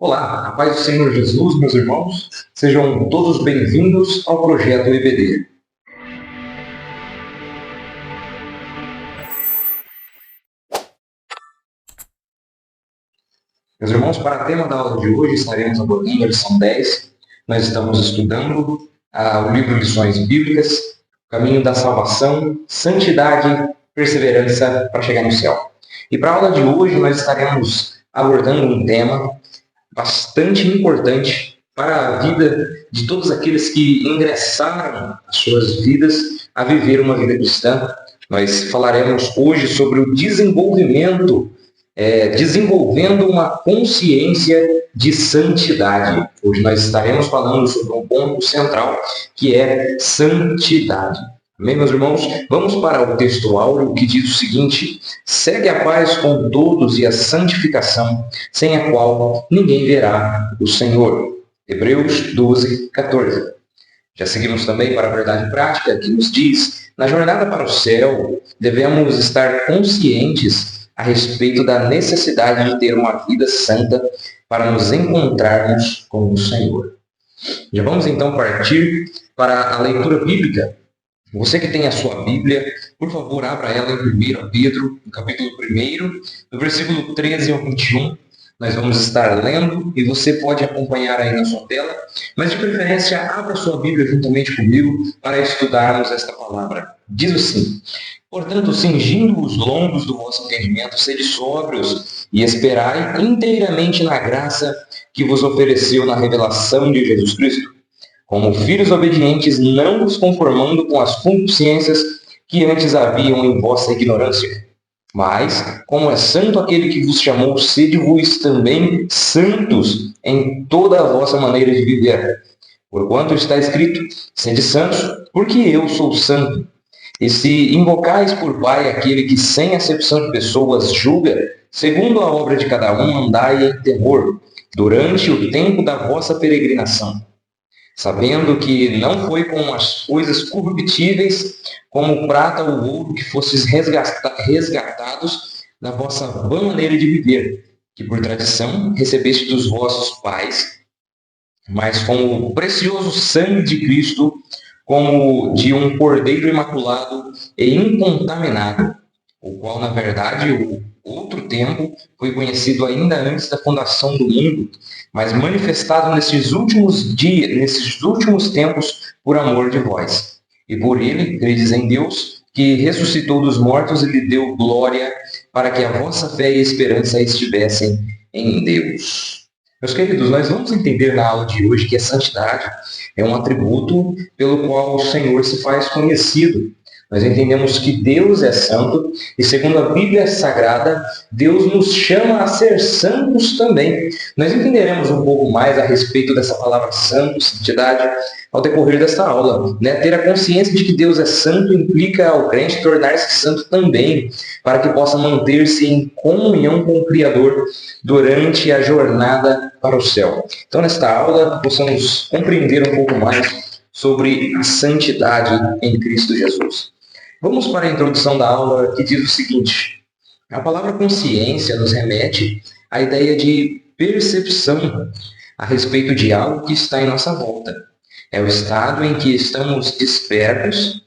Olá, a paz do Senhor Jesus, meus irmãos. Sejam todos bem-vindos ao Projeto IBD. Meus irmãos, para o tema da aula de hoje, estaremos abordando a lição 10. Nós estamos estudando o livro Lições Bíblicas, Caminho da Salvação, Santidade, Perseverança para chegar no céu. E para a aula de hoje, nós estaremos abordando um tema bastante importante para a vida de todos aqueles que ingressaram as suas vidas a viver uma vida cristã. Nós falaremos hoje sobre o desenvolvendo uma consciência de santidade. Hoje nós estaremos falando sobre um ponto central, que é santidade. Amém, meus irmãos? Vamos para o texto áureo que diz o seguinte: segue a paz com todos e a santificação, sem a qual ninguém verá o Senhor. Hebreus 12, 14. Já seguimos também para a verdade prática, que nos diz: na jornada para o céu, devemos estar conscientes a respeito da necessidade de ter uma vida santa para nos encontrarmos com o Senhor. Já vamos então partir para a leitura bíblica. Você que tem a sua Bíblia, por favor, abra ela em 1 Pedro, no capítulo 1, no versículo 13 ao 21. Nós vamos estar lendo e você pode acompanhar aí na sua tela, mas de preferência, abra sua Bíblia juntamente comigo para estudarmos esta palavra. Diz assim: portanto, cingindo os lombos do vosso entendimento, sede sóbrios e esperai inteiramente na graça que vos ofereceu na revelação de Jesus Cristo. Como filhos obedientes, não vos conformando com as concupiscências que antes haviam em vossa ignorância. Mas, como é santo aquele que vos chamou, sede-vos também santos em toda a vossa maneira de viver. Porquanto está escrito: sede santos, porque eu sou santo. E se invocais por Pai aquele que sem acepção de pessoas julga, segundo a obra de cada um, andai em temor, durante o tempo da vossa peregrinação, sabendo que não foi com as coisas corruptíveis, como o prata ou o ouro, que fostes resgatados da vossa vã maneira de viver, que por tradição recebeste dos vossos pais, mas com o precioso sangue de Cristo, como de um cordeiro imaculado e incontaminado, o qual, na verdade, o outro tempo foi conhecido ainda antes da fundação do mundo, mas manifestado nesses últimos tempos por amor de vós. E por ele, credes em Deus, que ressuscitou dos mortos e lhe deu glória, para que a vossa fé e esperança estivessem em Deus. Meus queridos, nós vamos entender na aula de hoje que a santidade é um atributo pelo qual o Senhor se faz conhecido. Nós entendemos que Deus é santo e, segundo a Bíblia Sagrada, Deus nos chama a ser santos também. Nós entenderemos um pouco mais a respeito dessa palavra santo, santidade, ao decorrer desta aula. Ter a consciência de que Deus é santo implica ao crente tornar-se santo também, para que possa manter-se em comunhão com o Criador durante a jornada para o céu. Então, nesta aula, possamos compreender um pouco mais sobre a santidade em Cristo Jesus. Vamos para a introdução da aula, que diz o seguinte: a palavra consciência nos remete à ideia de percepção a respeito de algo que está em nossa volta. É o estado em que estamos despertos,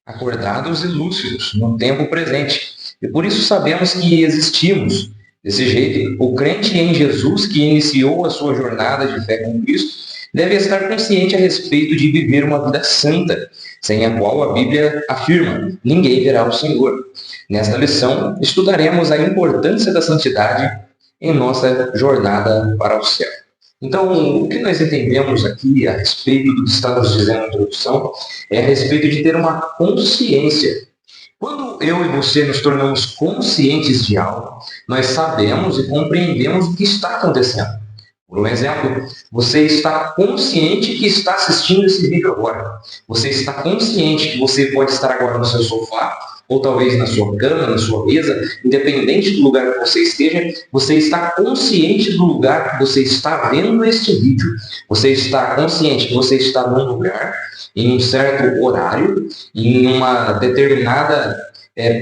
acordados e lúcidos no tempo presente. E por isso sabemos que existimos. Desse jeito, o crente em Jesus, que iniciou a sua jornada de fé com Cristo, deve estar consciente a respeito de viver uma vida santa, sem a qual a Bíblia afirma: ninguém verá o Senhor. Nesta lição, estudaremos a importância da santidade em nossa jornada para o céu. Então, o que nós entendemos aqui a respeito do que estamos dizendo na introdução é a respeito de ter uma consciência. Quando eu e você nos tornamos conscientes de algo, nós sabemos e compreendemos o que está acontecendo. Por um exemplo, você está consciente que está assistindo esse vídeo agora. Você está consciente que você pode estar agora no seu sofá, ou talvez na sua cama, na sua mesa, independente do lugar que você esteja, você está consciente do lugar que você está vendo este vídeo. Você está consciente que você está num lugar, em um certo horário, em uma determinada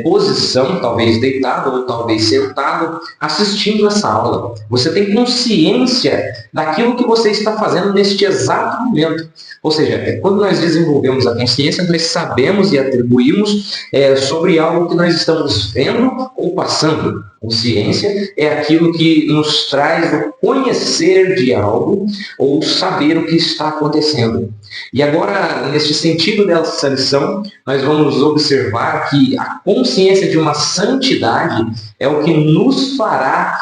posição, talvez deitado ou talvez sentado, assistindo essa aula. Você tem consciência daquilo que você está fazendo neste exato momento. Ou seja, quando nós desenvolvemos a consciência, nós sabemos e atribuímos sobre algo que nós estamos vendo ou passando. Consciência é aquilo que nos traz o conhecer de algo ou saber o que está acontecendo. E agora, neste sentido dessa lição, nós vamos observar que a consciência de uma santidade é o que nos fará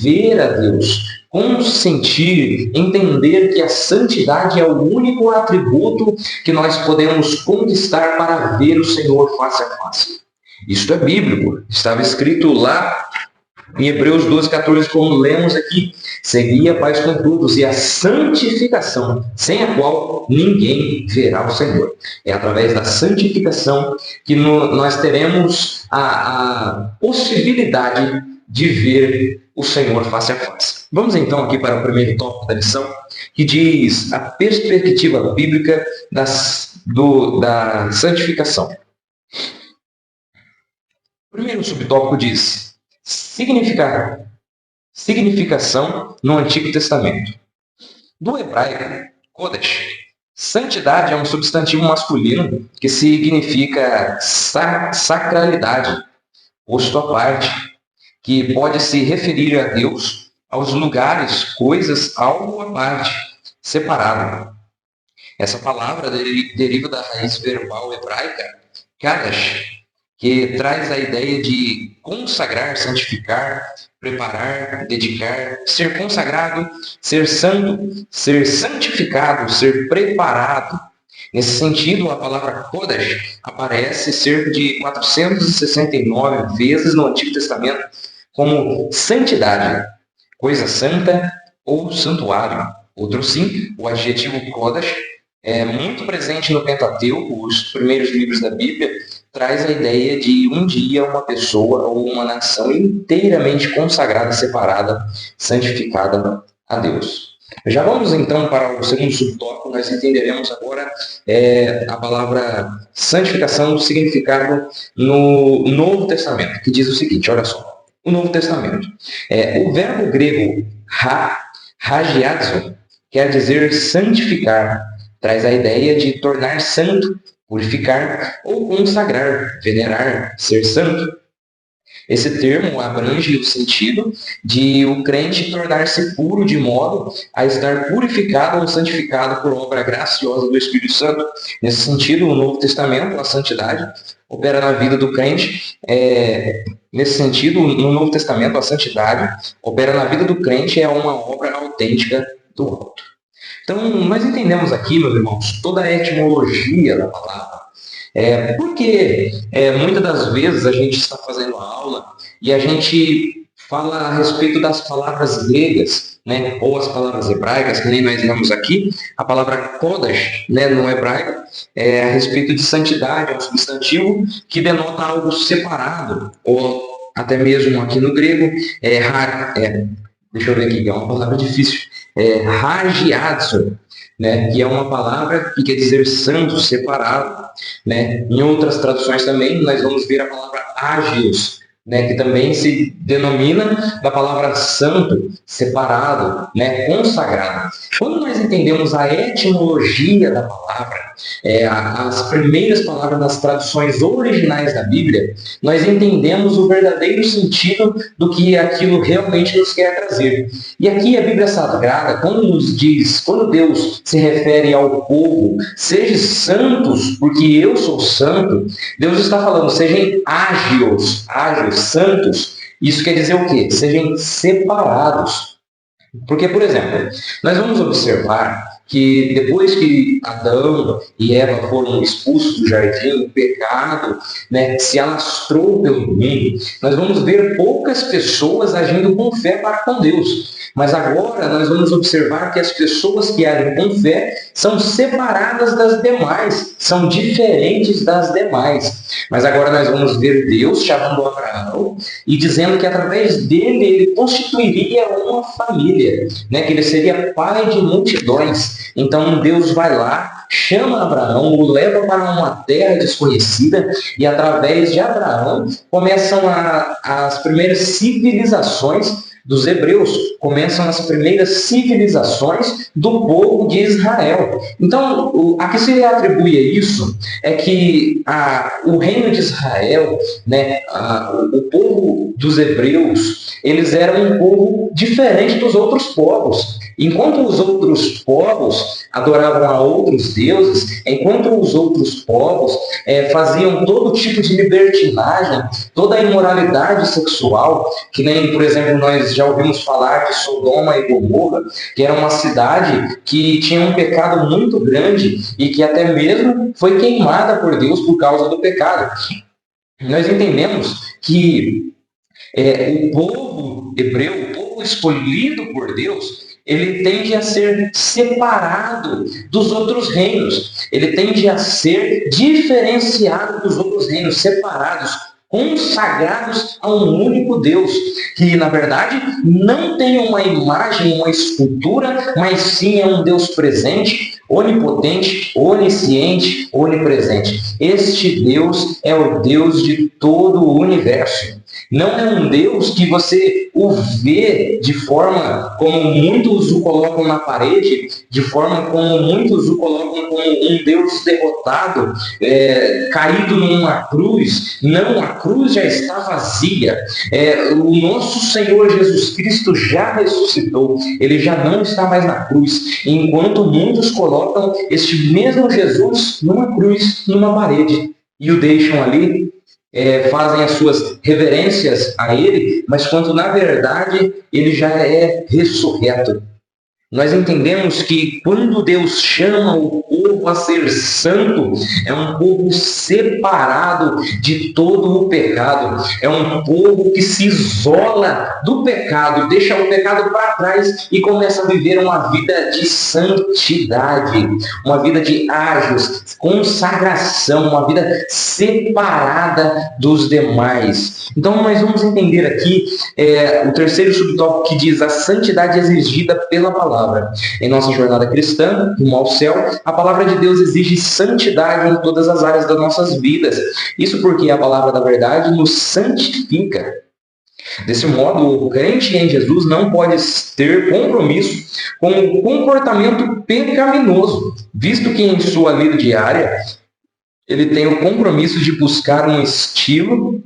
ver a Deus, consentir, entender que a santidade é o único atributo que nós podemos conquistar para ver o Senhor face a face. Isto é bíblico, estava escrito lá em Hebreus 12:14, como lemos aqui: segui a paz com todos e a santificação, sem a qual ninguém verá o Senhor. É através da santificação que nós teremos a possibilidade de ver o Senhor face a face. Vamos então aqui para o primeiro tópico da lição, que diz a perspectiva bíblica da santificação. O primeiro subtópico diz significação no Antigo Testamento. Do hebraico, Kodesh, santidade é um substantivo masculino que significa sacralidade, posto à parte, que pode se referir a Deus, aos lugares, coisas, algo à parte, separado. Essa palavra deriva da raiz verbal hebraica, kadosh, que traz a ideia de consagrar, santificar, preparar, dedicar, ser consagrado, ser santo, ser santificado, ser preparado. Nesse sentido, a palavra Kodesh aparece cerca de 469 vezes no Antigo Testamento como santidade, coisa santa ou santuário. Outro sim, o adjetivo Kodesh é muito presente no Pentateuco, os primeiros livros da Bíblia, traz a ideia de um dia uma pessoa ou uma nação inteiramente consagrada, separada, santificada a Deus. Já vamos então para o segundo subtópico. Nós entenderemos agora a palavra santificação, o significado no Novo Testamento, que diz o seguinte, olha só, o Novo Testamento. O verbo grego hagiadzo quer dizer santificar, traz a ideia de tornar santo, purificar ou consagrar, venerar, ser santo. Esse termo abrange o sentido de o crente tornar-se puro de modo a estar purificado ou santificado por obra graciosa do Espírito Santo. Nesse sentido, o Novo Testamento, a santidade, opera na vida do crente. Nesse sentido, no Novo Testamento, a santidade opera na vida do crente, é uma obra autêntica do alto. Então, nós entendemos aqui, meus irmãos, toda a etimologia da palavra. Porque muitas das vezes a gente está fazendo a aula e a gente fala a respeito das palavras gregas, né, ou as palavras hebraicas, que nem nós lemos aqui. A palavra Kodesh, né, no hebraico, é a respeito de santidade, é um substantivo que denota algo separado, ou até mesmo aqui no grego, deixa eu ver aqui, é uma palavra difícil, hagiadzo, né, que é uma palavra que quer dizer santo, separado, né? Em outras traduções também nós vamos ver a palavra hagios, né, que também se denomina da palavra santo, separado, né, consagrado. Quando nós entendemos a etimologia da palavra, as primeiras palavras das traduções originais da Bíblia, nós entendemos o verdadeiro sentido do que aquilo realmente nos quer trazer. E aqui a Bíblia Sagrada, quando Deus se refere ao povo, sejam santos, porque eu sou santo, Deus está falando, sejam ágios, santos. Isso quer dizer o quê? Sejam separados. Porque, por exemplo, nós vamos observar que depois que Adão e Eva foram expulsos do jardim, o pecado, né, se alastrou pelo mundo, nós vamos ver poucas pessoas agindo com fé para com Deus. Mas agora nós vamos observar que as pessoas que agem com fé são separadas das demais, são diferentes das demais. Mas agora nós vamos ver Deus chamando Abraão e dizendo que através dele ele constituiria uma família, né? Que ele seria pai de multidões. demais. Então Deus vai lá, chama Abraão, o leva para uma terra desconhecida e através de Abraão começam as primeiras civilizações dos hebreus, começam as primeiras civilizações do povo de Israel. Então, a que se atribui a isso é que o reino de Israel, né, o povo dos hebreus, eles eram um povo diferente dos outros povos. Enquanto os outros povos adoravam a outros deuses, enquanto os outros povos faziam todo tipo de libertinagem, toda a imoralidade sexual, que nem, por exemplo, nós já ouvimos falar de Sodoma e Gomorra, que era uma cidade que tinha um pecado muito grande e que até mesmo foi queimada por Deus por causa do pecado. Nós entendemos que o povo hebreu, o povo escolhido por Deus, ele tende a ser separado dos outros reinos. Ele tende a ser diferenciado dos outros reinos, separados, consagrados a um único Deus, que na verdade não tem uma imagem, uma escultura, mas sim é um Deus presente, onipotente, onisciente, onipresente. Este Deus é o Deus de todo o universo. Não é um Deus que você o vê de forma como muitos o colocam na parede, de forma como muitos o colocam como um Deus derrotado, caído numa cruz. Não, a cruz já está vazia. O nosso Senhor Jesus Cristo já ressuscitou. Ele já não está mais na cruz. Enquanto muitos colocam este mesmo Jesus numa cruz, numa parede, e o deixam ali, fazem as suas reverências a ele, mas quando na verdade ele já é ressurreto. Nós entendemos que quando Deus chama o povo a ser santo, é um povo separado de todo o pecado. É um povo que se isola do pecado, deixa o pecado para trás e começa a viver uma vida de santidade, uma vida de ágios, consagração, uma vida separada dos demais. Então nós vamos entender aqui o terceiro subtópico que diz a santidade exigida pela palavra. Em nossa jornada cristã, rumo ao céu, a palavra de Deus exige santidade em todas as áreas das nossas vidas. Isso porque a palavra da verdade nos santifica. Desse modo, o crente em Jesus não pode ter compromisso com o comportamento pecaminoso, visto que em sua vida diária ele tem o compromisso de buscar um estilo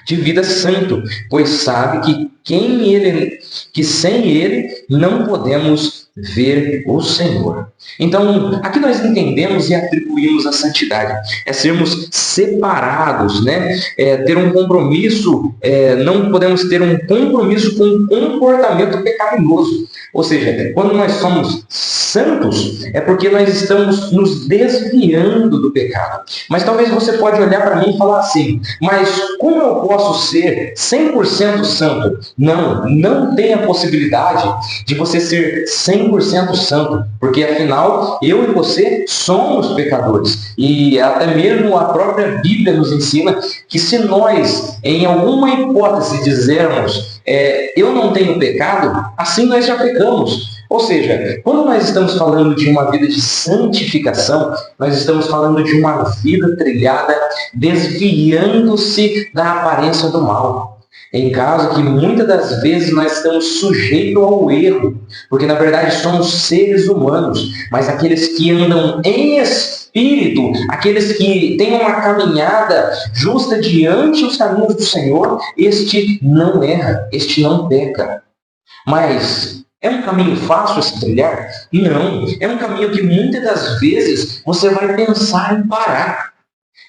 de vida santo, pois sabe que sem ele não podemos ver o Senhor. Então, aqui nós entendemos e atribuímos a santidade. É sermos separados, né? Ter um compromisso, não podemos ter um compromisso com um comportamento pecaminoso. Ou seja, quando nós somos santos, é porque nós estamos nos desviando do pecado. Mas talvez você pode olhar para mim e falar assim, mas como eu posso ser 100% santo? Não tem a possibilidade de você ser 100% santo, porque afinal, eu e você somos pecadores. E até mesmo a própria Bíblia nos ensina que se nós, em alguma hipótese, dizermos eu não tenho pecado, assim nós já pecamos. Ou seja, quando nós estamos falando de uma vida de santificação, nós estamos falando de uma vida trilhada desviando-se da aparência do mal. Em caso que muitas das vezes nós estamos sujeitos ao erro, porque na verdade somos seres humanos, mas aqueles que andam em espírito, aqueles que têm uma caminhada justa diante dos caminhos do Senhor, este não erra, este não peca. Mas é um caminho fácil a se trilhar? Não. É um caminho que muitas das vezes você vai pensar em parar.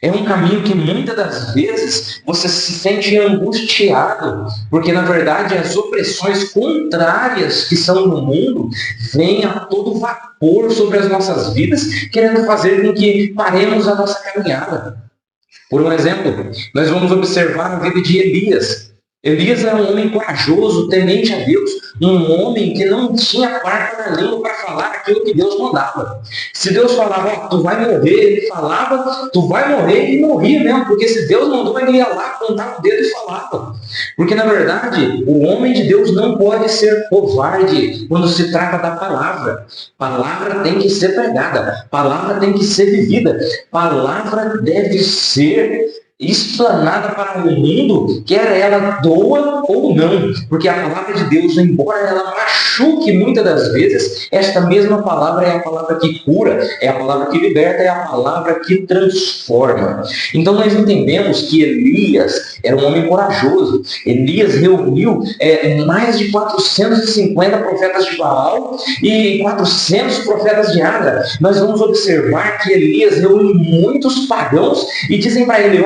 É um caminho que muitas das vezes você se sente angustiado, porque na verdade as opressões contrárias que são no mundo vêm a todo vapor sobre as nossas vidas, querendo fazer com que paremos a nossa caminhada. Por um exemplo, nós vamos observar a vida de Elias. Elias era um homem corajoso, temente a Deus, um homem que não tinha parte na língua para falar aquilo que Deus mandava. Se Deus falava, tu vai morrer, ele falava, tu vai morrer, e morria mesmo, porque se Deus mandou, ele ia lá, apontava o dedo e falava. Porque, na verdade, o homem de Deus não pode ser covarde quando se trata da palavra. Palavra tem que ser pregada, palavra tem que ser vivida, palavra deve ser explanada para o mundo, quer ela doa ou não, porque a palavra de Deus, embora ela machuque muitas das vezes, esta mesma palavra é a palavra que cura, é a palavra que liberta, é a palavra que transforma. Então nós entendemos que Elias era um homem corajoso. Elias reuniu mais de 450 profetas de Baal e 400 profetas de Adra. Nós vamos observar que Elias reúne muitos pagãos e dizem para ele,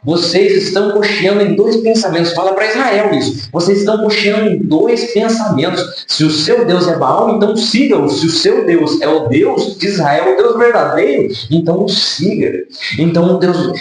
vocês estão cocheando em dois pensamentos. Fala para Israel isso. Vocês estão cocheando em dois pensamentos. Se o seu Deus é Baal, então siga-o. Se o seu Deus é o Deus de Israel, o Deus verdadeiro, então o siga. Então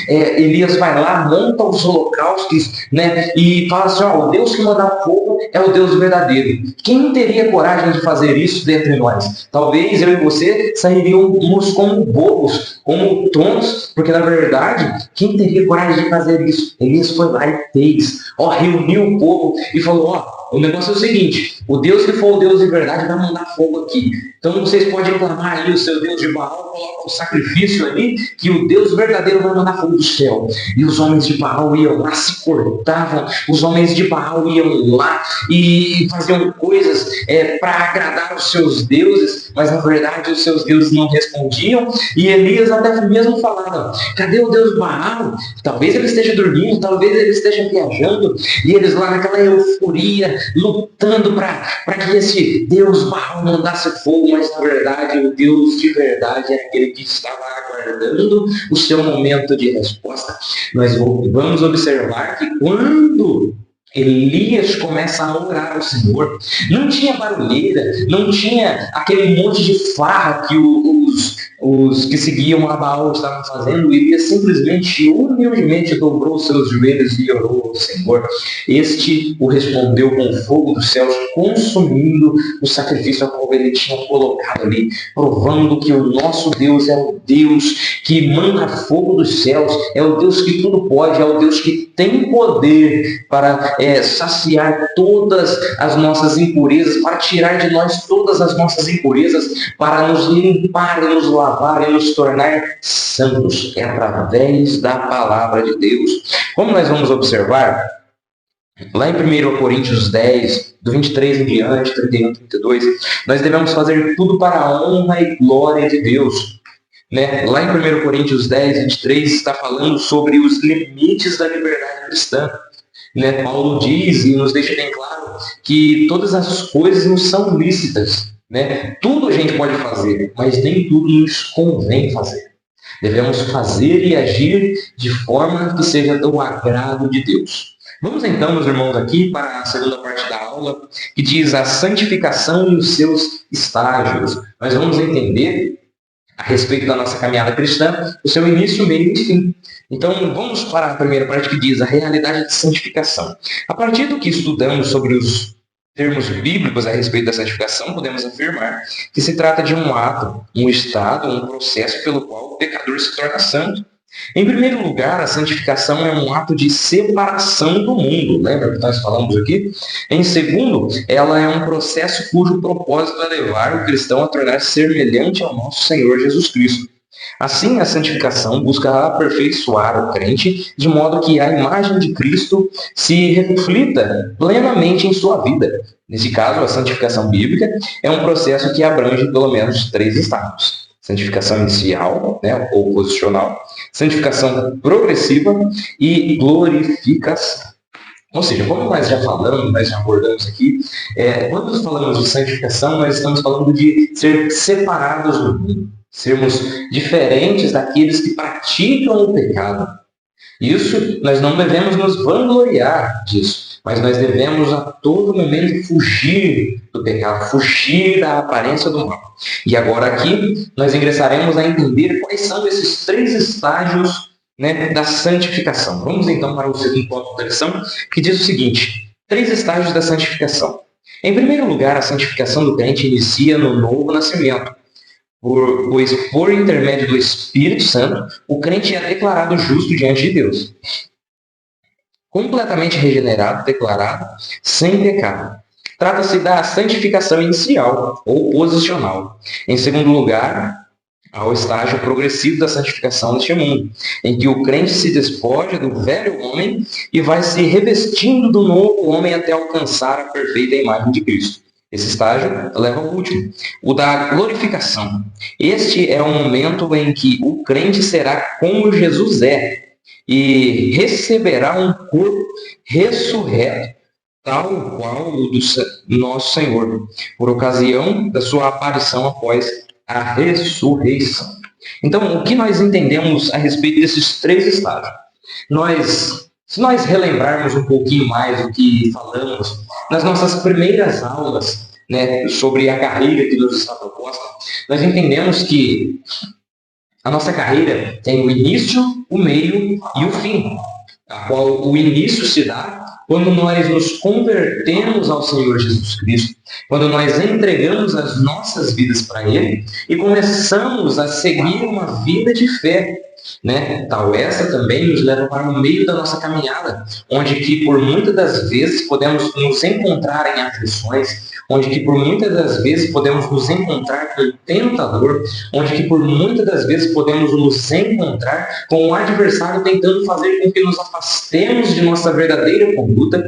Elias vai lá, monta os holocaustos, né, e fala assim, o Deus que manda fogo é o Deus verdadeiro. Quem teria coragem de fazer isso dentre nós? Talvez eu e você sairíamos como bobos, como tontos, porque na verdade, quem teria coragem de fazer isso? Elias foi lá e fez. Reuniu o povo e falou, o negócio é o seguinte, o Deus que for o Deus de verdade vai mandar fogo aqui. Então vocês podem clamar aí o seu Deus de Baal, coloca o sacrifício ali, que o Deus verdadeiro vai mandar fogo do céu. E os homens de Baal iam lá, se cortavam, os homens de Baal iam lá e faziam coisas para agradar os seus deuses, mas na verdade os seus deuses não respondiam, e Elias até mesmo falava, cadê o Deus Baal? Talvez ele esteja dormindo, talvez ele esteja viajando, e eles lá naquela euforia, lutando para que esse Deus Baal mandasse fogo, mas na verdade o Deus de verdade era aquele que estava aguardando o seu momento de resposta. Nós vamos observar que quando Elias começa a orar ao Senhor, não tinha barulheira, não tinha aquele monte de farra que os que seguiam a Baal estavam fazendo. Elias simplesmente, humildemente dobrou seus joelhos e orou ao Senhor. Este o respondeu com fogo dos céus, consumindo o sacrifício ao qual ele tinha colocado ali, provando que o nosso Deus é o Deus que manda fogo dos céus, é o Deus que tudo pode, é o Deus que tem poder para saciar todas as nossas impurezas, para tirar de nós todas as nossas impurezas, para nos limpar e nos lavar e nos tornar santos. É através da palavra de Deus. Como nós vamos observar, lá em 1 Coríntios 10, do 23 em diante, 31, 32, nós devemos fazer tudo para a honra e glória de Deus. Lá em 1 Coríntios 10, 23, está falando sobre os limites da liberdade cristã. Paulo diz e nos deixa bem claro que todas as coisas não são lícitas. Tudo a gente pode fazer, mas nem tudo nos convém fazer. Devemos fazer e agir de forma que seja do agrado de Deus. Vamos então, meus irmãos, aqui para a segunda parte da aula, que diz a santificação e os seus estágios. Nós vamos entender a respeito da nossa caminhada cristã, o seu início, meio e fim. Então, vamos para a primeira parte que diz a realidade de santificação. A partir do que estudamos sobre os termos bíblicos a respeito da santificação, podemos afirmar que se trata de um ato, um estado, um processo pelo qual o pecador se torna santo. Em primeiro lugar, a santificação é um ato de separação do mundo. Lembra que nós falamos aqui? Em segundo, ela é um processo cujo propósito é levar o cristão a tornar-se semelhante ao nosso Senhor Jesus Cristo. Assim, a santificação busca aperfeiçoar o crente de modo que a imagem de Cristo se reflita plenamente em sua vida. Nesse caso, a santificação bíblica é um processo que abrange pelo menos 3 estados. Santificação inicial, ou posicional, santificação progressiva e glorificação. Ou seja, como nós já falamos, nós já abordamos aqui, quando falamos de santificação, nós estamos falando de ser separados do mundo, sermos diferentes daqueles que praticam o pecado. Isso, nós não devemos nos vangloriar disso, mas nós devemos a todo momento fugir do pecado, fugir da aparência do mal. E agora aqui, nós ingressaremos a entender quais são esses 3 estágios né, da santificação. Vamos então para o segundo tópico da lição, que diz o seguinte: 3 estágios da santificação. Em primeiro lugar, a santificação do crente inicia no novo nascimento, pois por intermédio do Espírito Santo, o crente é declarado justo diante de Deus. Completamente regenerado, declarado, sem pecado. Trata-se da santificação inicial ou posicional. Em segundo lugar, ao estágio progressivo da santificação neste mundo, em que o crente se despoja do velho homem e vai se revestindo do novo homem até alcançar a perfeita imagem de Cristo. Esse estágio leva ao último, o da glorificação. Este é o momento em que o crente será como Jesus é e receberá um corpo ressurreto, tal qual o do nosso Senhor, por ocasião da sua aparição após a ressurreição. Então, o que nós entendemos a respeito desses 3 estágios? Se nós relembrarmos um pouquinho mais do que falamos nas nossas primeiras aulas, né, sobre a carreira que nos está proposta, nós entendemos que a nossa carreira tem o início, o meio e o fim, a qual o início se dá quando nós nos convertemos ao Senhor Jesus Cristo, quando nós entregamos as nossas vidas para Ele e começamos a seguir uma vida de fé, né? Tal essa também nos leva para o meio da nossa caminhada, onde que por muitas das vezes podemos nos encontrar em aflições, onde que por muitas das vezes podemos nos encontrar com o tentador, onde que por muitas das vezes podemos nos encontrar com o adversário tentando fazer com que nos afastemos de nossa verdadeira conduta.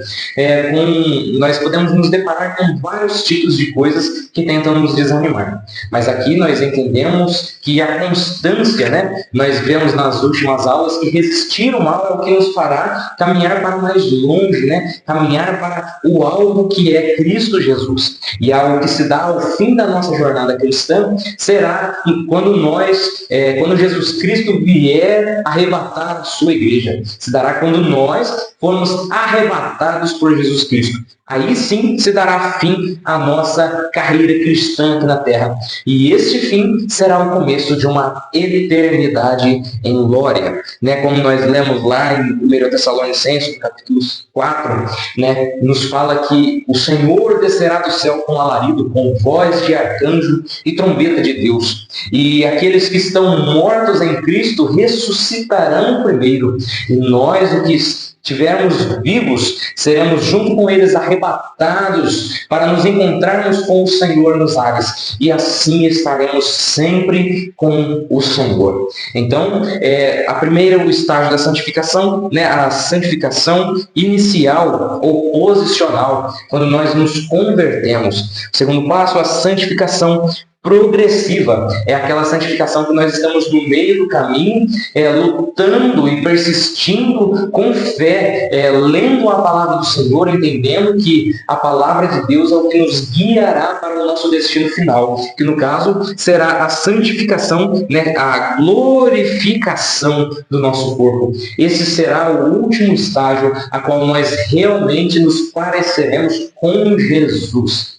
Nós podemos nos deparar com vários tipos de coisas que tentam nos desanimar. Mas aqui nós entendemos que a constância, né? Nós vemos nas últimas aulas que resistir o mal é o que nos fará caminhar para mais longe, né? Caminhar para o alvo que é Cristo Jesus. E algo que se dá ao fim da nossa jornada cristã será quando Jesus Cristo vier arrebatar a sua igreja. Se dará quando nós formos arrebatados por Jesus Cristo. Aí sim se dará fim à nossa carreira cristã aqui na Terra. E este fim será o começo de uma eternidade em glória. Né? Como nós lemos lá em 1 Tessalonicenses, capítulo 4, né? Nos fala que o Senhor descerá do céu com alarido, com voz de arcanjo e trombeta de Deus. E aqueles que estão mortos em Cristo ressuscitarão primeiro. E nós, o que estivermos vivos, seremos junto com eles arrebatados para nos encontrarmos com o Senhor nos ares. E assim estaremos sempre com o Senhor. Então, o estágio da santificação, né, a santificação inicial ou posicional, quando nós nos convertemos. O segundo passo, a santificação progressiva, é aquela santificação que nós estamos no meio do caminho, lutando e persistindo com fé, lendo a palavra do Senhor, entendendo que a palavra de Deus é o que nos guiará para o nosso destino final, que no caso será a santificação, né, a glorificação do nosso corpo. Esse será o último estágio a qual nós realmente nos pareceremos com Jesus.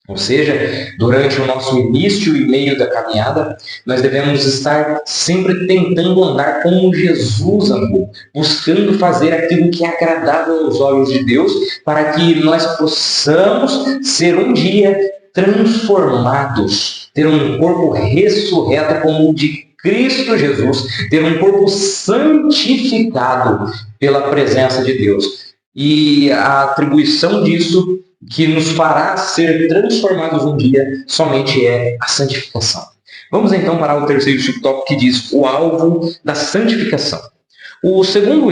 Ou seja, durante o nosso início e meio da caminhada, nós devemos estar sempre tentando andar como Jesus andou, buscando fazer aquilo que é agradável aos olhos de Deus, para que nós possamos ser um dia transformados, ter um corpo ressurreto como o de Cristo Jesus, ter um corpo santificado pela presença de Deus. E a atribuição disso que nos fará ser transformados um dia somente é a santificação. Vamos então para o terceiro subtópico, que diz o alvo da santificação. Segundo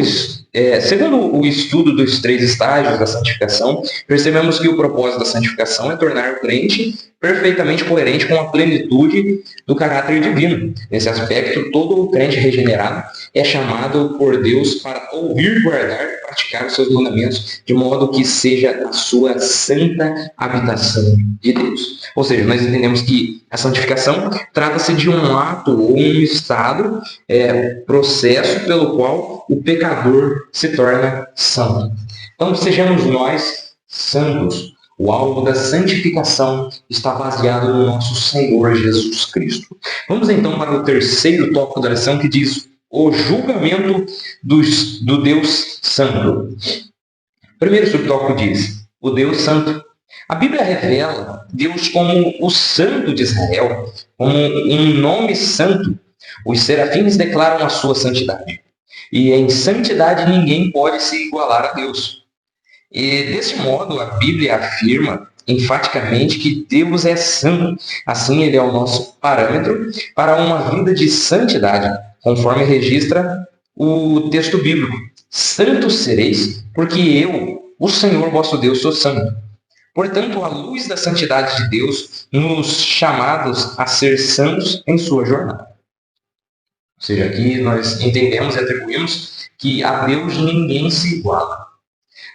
o estudo dos 3 estágios da santificação, percebemos que o propósito da santificação é tornar o crente perfeitamente coerente com a plenitude do caráter divino. Nesse aspecto, todo o crente regenerado é chamado por Deus para ouvir, guardar e praticar os seus mandamentos, de modo que seja a sua santa habitação de Deus. Ou seja, nós entendemos que a santificação trata-se de um ato ou um estado, processo pelo qual o pecador se torna santo. Então, sejamos nós santos. O alvo da santificação está baseado no nosso Senhor Jesus Cristo. Vamos então para o terceiro tópico da lição, que diz o julgamento do Deus Santo. Primeiro subtópico diz, o Deus Santo. A Bíblia revela Deus como o Santo de Israel, como um nome santo. Os serafins declaram a sua santidade. E em santidade ninguém pode se igualar a Deus. E desse modo a Bíblia afirma enfaticamente que Deus é santo. Assim ele é o nosso parâmetro para uma vida de santidade, conforme registra o texto bíblico. Santos sereis, porque eu, o Senhor vosso Deus, sou santo. Portanto, à luz da santidade de Deus, nos chamados a ser santos em sua jornada. Ou seja, aqui nós entendemos e atribuímos que a Deus ninguém se iguala.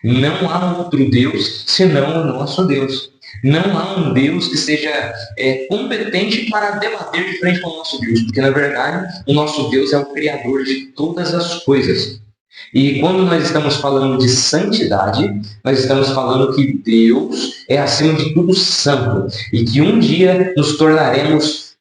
Não há outro Deus senão o nosso Deus. Não há um Deus que seja competente para debater de frente com o nosso Deus, porque na verdade o nosso Deus é o Criador de todas as coisas. E quando nós estamos falando de santidade, nós estamos falando que Deus é acima de tudo santo e que um dia nos tornaremos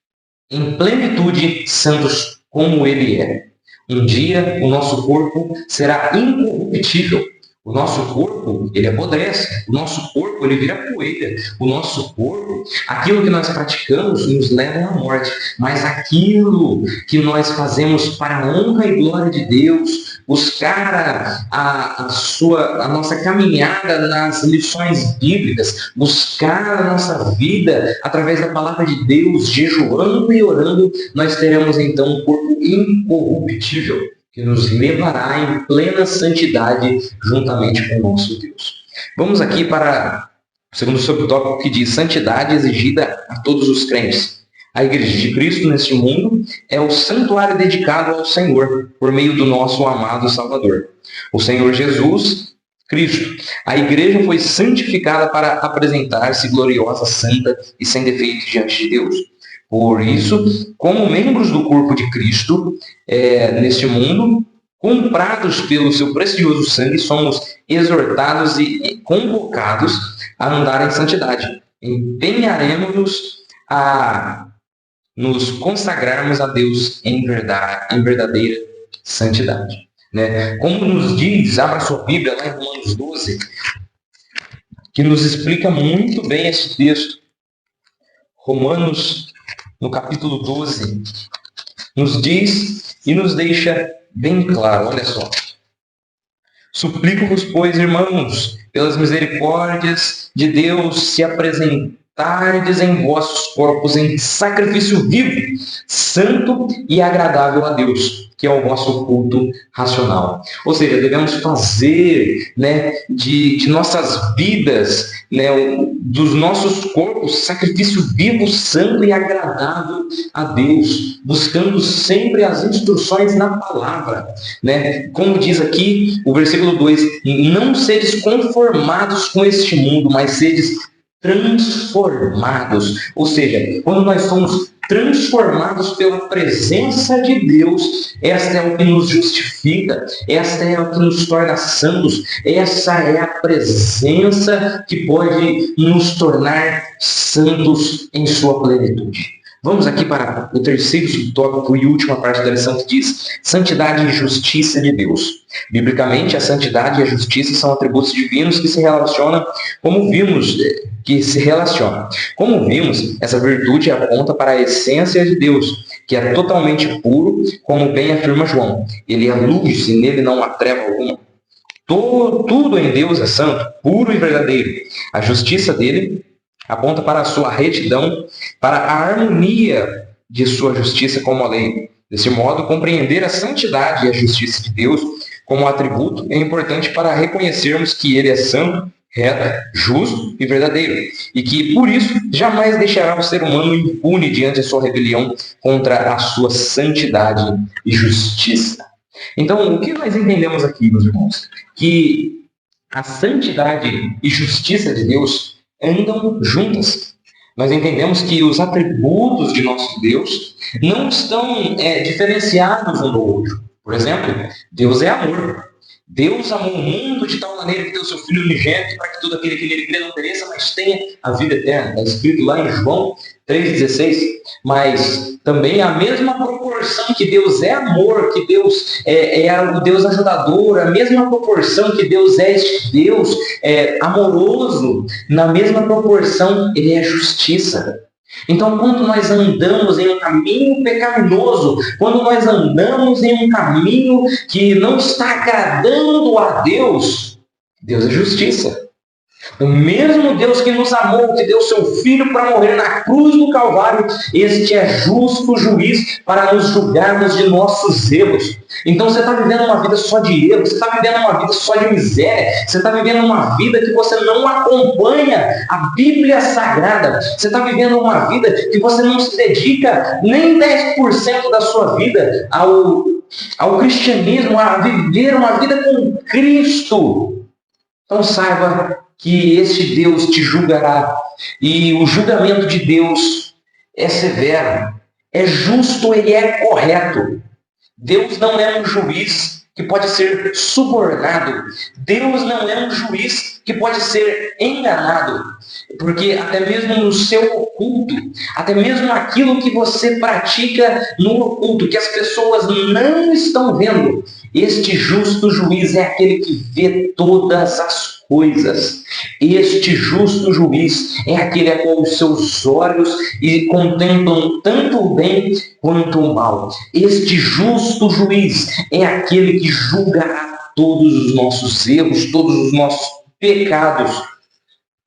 em plenitude santos como Ele é. Um dia o nosso corpo será incorruptível. O nosso corpo, ele apodrece. O nosso corpo, ele vira poeira. O nosso corpo, aquilo que nós praticamos, nos leva à morte. Mas aquilo que nós fazemos para a honra e glória de Deus, buscar a nossa caminhada nas lições bíblicas, buscar a nossa vida através da palavra de Deus, jejuando e orando, nós teremos então um corpo incorruptível, que nos levará em plena santidade juntamente com o nosso Deus. Vamos aqui para o segundo subtópico que diz santidade exigida a todos os crentes. A Igreja de Cristo neste mundo é o santuário dedicado ao Senhor, por meio do nosso amado Salvador, o Senhor Jesus Cristo. A Igreja foi santificada para apresentar-se gloriosa, santa e sem defeito diante de Deus. Por isso, como membros do corpo de Cristo, neste mundo, comprados pelo seu precioso sangue, somos exortados e convocados a andar em santidade. Empenharemos-nos a nos consagrarmos a Deus em verdadeira santidade. Né? Como nos diz, abra sua Bíblia lá em Romanos 12, que nos explica muito bem esse texto. Romanos, no capítulo 12, nos diz e nos deixa bem claro, olha só. Suplico-vos, pois, irmãos, pelas misericórdias de Deus, se apresentardes em vossos corpos em sacrifício vivo, santo e agradável a Deus, que é o vosso culto racional. Ou seja, devemos fazer, de nossas vidas, dos nossos corpos, sacrifício vivo, santo e agradável a Deus, buscando sempre as instruções na palavra. Como diz aqui o versículo 2, não sedes conformados com este mundo, mas sedes transformados. Ou seja, quando nós somos transformados pela presença de Deus, esta é o que nos justifica, esta é o que nos torna santos, essa é a presença que pode nos tornar santos em sua plenitude. Vamos aqui para o terceiro subtópico e última parte da lição, que diz santidade e justiça de Deus. Biblicamente, a santidade e a justiça são atributos divinos que se relacionam, como vimos, essa virtude aponta para a essência de Deus, que é totalmente puro, como bem afirma João. Ele é luz e nele não há treva alguma. Tudo em Deus é santo, puro e verdadeiro. A justiça dele aponta para a sua retidão, para a harmonia de sua justiça como a lei. Desse modo, compreender a santidade e a justiça de Deus como atributo é importante para reconhecermos que ele é santo, reto, justo e verdadeiro, e que, por isso, jamais deixará o ser humano impune diante da sua rebelião contra a sua santidade e justiça. Então, o que nós entendemos aqui, meus irmãos? Que a santidade e justiça de Deus andam juntas. Nós entendemos que os atributos de nosso Deus não estão diferenciados um do outro. Por exemplo, Deus é amor. Deus amou o mundo de tal maneira que deu seu Filho unigênito para que todo aquele que nele crê não pereça, mas tenha a vida eterna. Está escrito lá em João 3,16. Mas também a mesma proporção que Deus é amor, que Deus é o Deus ajudador, a mesma proporção que Deus é este Deus amoroso, na mesma proporção Ele é justiça. Então, quando nós andamos em um caminho pecaminoso, quando nós andamos em um caminho que não está agradando a Deus, Deus é justiça. O mesmo Deus que nos amou, que deu seu Filho para morrer na cruz do Calvário, este é justo juiz para nos julgarmos de nossos erros. Então você está vivendo uma vida só de erro, você está vivendo uma vida só de miséria, você está vivendo uma vida que você não acompanha a Bíblia Sagrada, você está vivendo uma vida que você não se dedica nem 10% da sua vida ao cristianismo, a viver uma vida com Cristo. Então saiba que este Deus te julgará, e o julgamento de Deus é severo, é justo e é correto. Deus não é um juiz que pode ser subornado. Deus não é um juiz que pode ser enganado. Porque até mesmo no seu oculto, até mesmo aquilo que você pratica no oculto, que as pessoas não estão vendo, este justo juiz é aquele que vê todas as coisas. Este justo juiz é aquele a qual os seus olhos contemplam tanto o bem quanto o mal. Este justo juiz é aquele que julgará todos os nossos erros, todos os nossos pecados,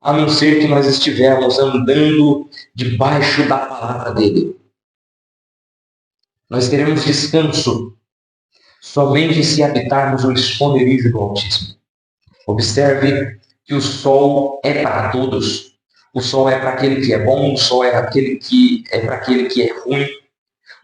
a não ser que nós estivermos andando debaixo da palavra dele. Nós teremos descanso somente se habitarmos o esconderijo do Altíssimo. Observe que o sol é para todos. O sol é para aquele que é bom, o sol é para aquele que é ruim.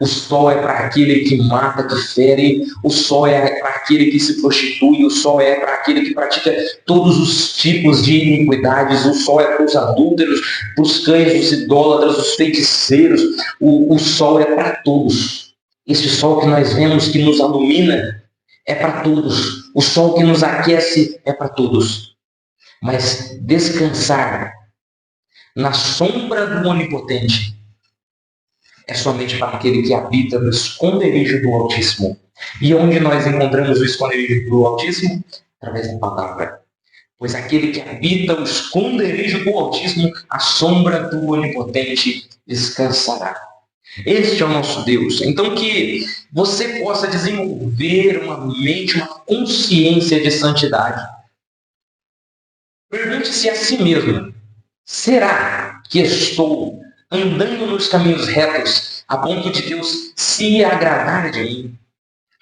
O sol é para aquele que mata, que fere. O sol é para aquele que se prostitui. O sol é para aquele que pratica todos os tipos de iniquidades. O sol é para os adúlteros, para os cães, os idólatras, os feiticeiros. O sol é para todos. Este sol que nós vemos, que nos ilumina, é para todos. O sol que nos aquece é para todos. Mas descansar na sombra do Onipotente é somente para aquele que habita no esconderijo do Altíssimo. E onde nós encontramos o esconderijo do Altíssimo? Através da palavra. Pois aquele que habita o esconderijo do Altíssimo, a sombra do Onipotente, descansará. Este é o nosso Deus. Então que você possa desenvolver uma mente, uma consciência de santidade. Pergunte-se a si mesmo: será que estou andando nos caminhos retos a ponto de Deus se agradar de mim?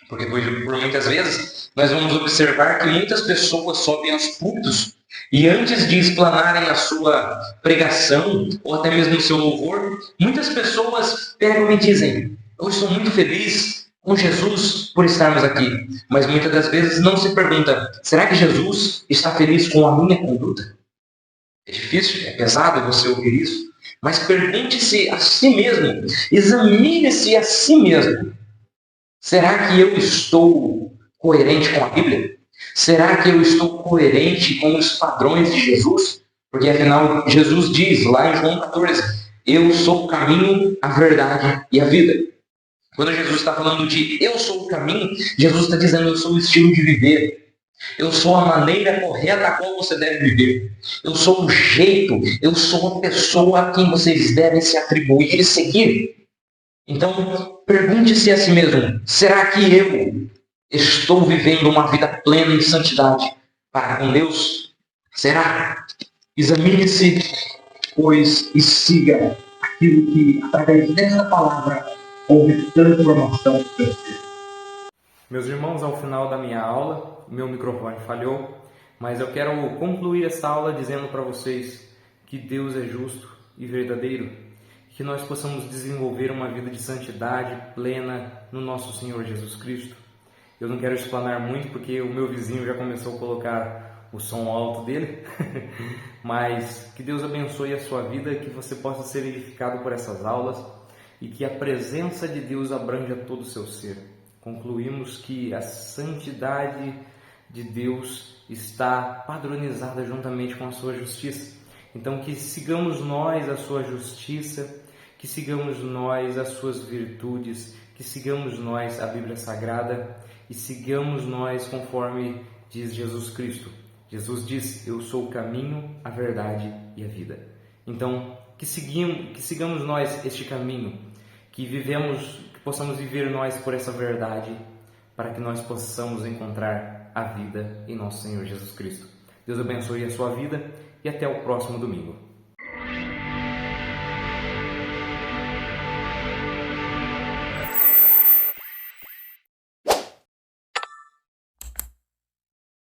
Porque por muitas vezes nós vamos observar que muitas pessoas sobem aos púlpitos e antes de explanarem a sua pregação ou até mesmo o seu louvor, muitas pessoas pegam e dizem: eu estou muito feliz com Jesus por estarmos aqui. Mas muitas das vezes não se pergunta: será que Jesus está feliz com a minha conduta? É difícil, é pesado você ouvir isso. Mas pergunte-se a si mesmo, examine-se a si mesmo. Será que eu estou coerente com a Bíblia? Será que eu estou coerente com os padrões de Jesus? Porque afinal, Jesus diz lá em João 14, eu sou o caminho, a verdade e a vida. Quando Jesus está falando de eu sou o caminho, Jesus está dizendo eu sou o estilo de viver. Eu sou a maneira correta a qual você deve viver. Eu sou o jeito, eu sou a pessoa a quem vocês devem se atribuir e seguir. Então, pergunte-se a si mesmo, será que eu estou vivendo uma vida plena em santidade para com Deus? Será? Examine-se, pois, e siga aquilo que, através dessa palavra, houve transformação no seu ser. Meus irmãos, ao final da minha aula, meu microfone falhou, mas eu quero concluir esta aula dizendo para vocês que Deus é justo e verdadeiro, que nós possamos desenvolver uma vida de santidade plena no nosso Senhor Jesus Cristo. Eu não quero explanar muito porque o meu vizinho já começou a colocar o som alto dele, mas que Deus abençoe a sua vida, que você possa ser edificado por essas aulas e que a presença de Deus abranja todo o seu ser. Concluímos que a santidade de Deus está padronizada juntamente com a sua justiça. Então que sigamos nós a sua justiça, que sigamos nós as suas virtudes, que sigamos nós a Bíblia Sagrada e sigamos nós conforme diz Jesus Cristo. Jesus diz: eu sou o caminho, a verdade e a vida. Então que sigamos nós este caminho, que possamos viver nós por essa verdade, para que nós possamos encontrar a vida em nosso Senhor Jesus Cristo. Deus abençoe a sua vida e até o próximo domingo.